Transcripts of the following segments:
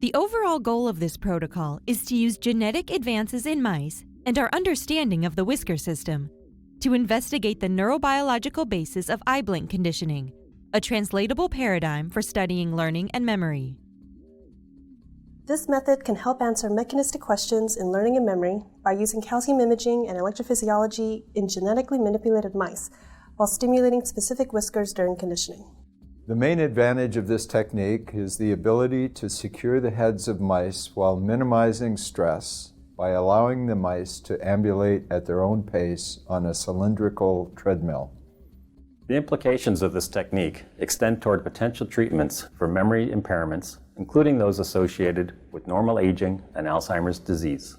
The overall goal of this protocol is to use genetic advances in mice and our understanding of the whisker system to investigate the neurobiological basis of eye blink conditioning, a translatable paradigm for studying learning and memory. This method can help answer mechanistic questions in learning and memory by using calcium imaging and electrophysiology in genetically manipulated mice while stimulating specific whiskers during conditioning. The main advantage of this technique is the ability to secure the heads of mice while minimizing stress by allowing the mice to ambulate at their own pace on a cylindrical treadmill. The implications of this technique extend toward potential treatments for memory impairments, including those associated with normal aging and Alzheimer's disease.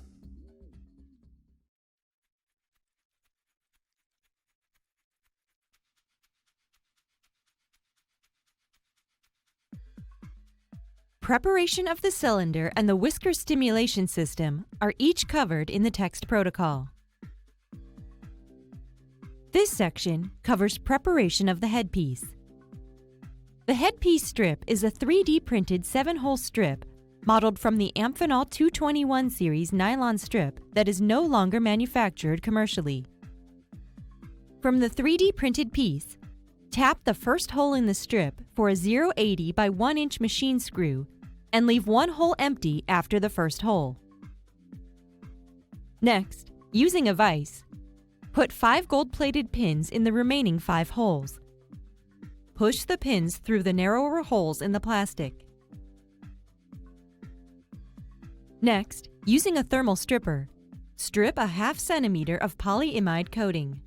Preparation of the cylinder and the whisker stimulation system are each covered in the text protocol. This section covers preparation of the headpiece. The headpiece strip is a 3D printed 7-hole strip modeled from the Amphenol 221 series nylon strip that is no longer manufactured commercially. From the 3D printed piece, tap the first hole in the strip for a 0.80 by 1 inch machine screw and leave one hole empty after the first hole. Next, using a vise, put 5 gold-plated pins in the remaining 5 holes. Push the pins through the narrower holes in the plastic. Next, using a thermal stripper, strip a 0.5 centimeter of polyimide coating.